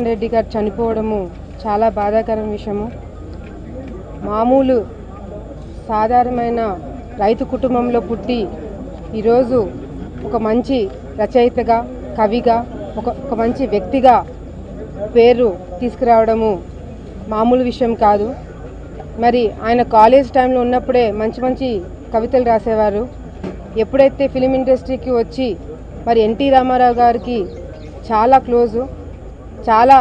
రెడ్డి గారు చనిపోవడము చాలా బాధాకరమైన విషయము. మామూలు సాధారణమైన రైతు కుటుంబంలో పుట్టి ఈరోజు ఒక మంచి రచయితగా, కవిగా, ఒక మంచి వ్యక్తిగా పేరు తీసుకురావడము మామూలు విషయం కాదు. మరి ఆయన కాలేజ్ టైంలో ఉన్నప్పుడే మంచి మంచి కవితలు రాసేవారు. ఎప్పుడైతే ఫిలిం ఇండస్ట్రీకి వచ్చి మరి ఎన్టీ రామారావు గారికి చాలా క్లోజు, చాలా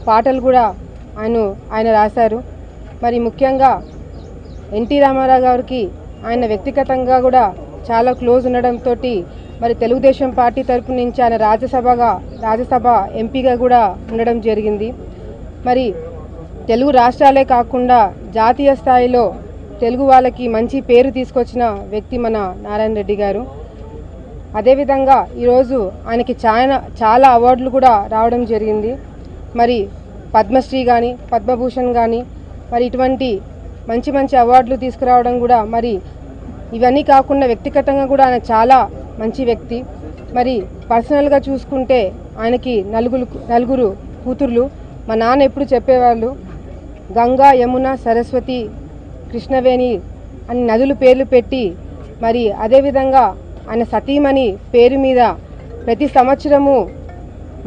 పాటలు కూడా ఆయన రాశారు. మరి ముఖ్యంగా ఎన్టీ రామారావు గారికి ఆయన వ్యక్తిగతంగా కూడా చాలా క్లోజ్ ఉండడంతో మరి తెలుగుదేశం పార్టీ తరపు నుంచి ఆయన రాజ్యసభ ఎంపీగా కూడా ఉండడం జరిగింది. మరి తెలుగు రాష్ట్రాలే కాకుండా జాతీయ స్థాయిలో తెలుగు వాళ్ళకి మంచి పేరు తీసుకొచ్చిన వ్యక్తి మన నారాయణ రెడ్డి గారు. అదేవిధంగా ఈరోజు ఆయనకి చాలా అవార్డులు కూడా రావడం జరిగింది. మరి పద్మశ్రీ కానీ, పద్మభూషణ్ కానీ, మరి ఇటువంటి మంచి మంచి అవార్డులు తీసుకురావడం కూడా, మరి ఇవన్నీ కాకుండా వ్యక్తిగతంగా కూడా ఆయన చాలా మంచి వ్యక్తి. మరి పర్సనల్గా చూసుకుంటే ఆయనకి నలుగురు కూతుర్లు. మా నాన్న ఎప్పుడు చెప్పేవాళ్ళు, గంగా, యమున, సరస్వతి, కృష్ణవేణి అని నదులు పేర్లు పెట్టి, మరి అదేవిధంగా ఆయన సతీమణి పేరు మీద ప్రతి సంవత్సరము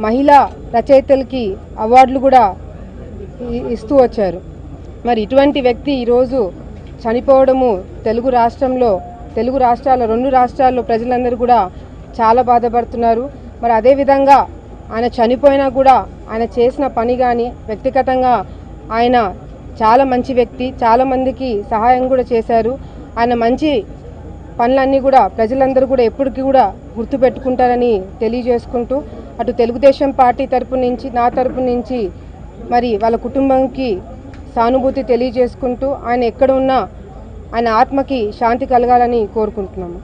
మహిళా రచయితలకి అవార్డులు కూడా ఇస్తూ వచ్చారు. మరి ఇటువంటి వ్యక్తి ఈరోజు చనిపోవడము తెలుగు రాష్ట్రాల్లో 2 రాష్ట్రాల్లో ప్రజలందరూ కూడా చాలా బాధపడుతున్నారు. మరి అదేవిధంగా ఆయన చనిపోయినా కూడా ఆయన చేసిన పని కానీ, వ్యక్తిగతంగా ఆయన చాలా మంచి వ్యక్తి, చాలామందికి సహాయం కూడా చేశారు. ఆయన మంచి పనులన్నీ కూడా ప్రజలందరూ కూడా ఎప్పటికీ కూడా గుర్తుపెట్టుకుంటారని తెలియజేసుకుంటూ, అటు తెలుగుదేశం పార్టీ తరపు నుంచి, నా తరపు నుంచి మరి వాళ్ళ కుటుంబంకి సానుభూతి తెలియజేసుకుంటూ, ఆయన ఎక్కడ ఉన్నా ఆయన ఆత్మకి శాంతి కలగాలని కోరుకుంటున్నాము.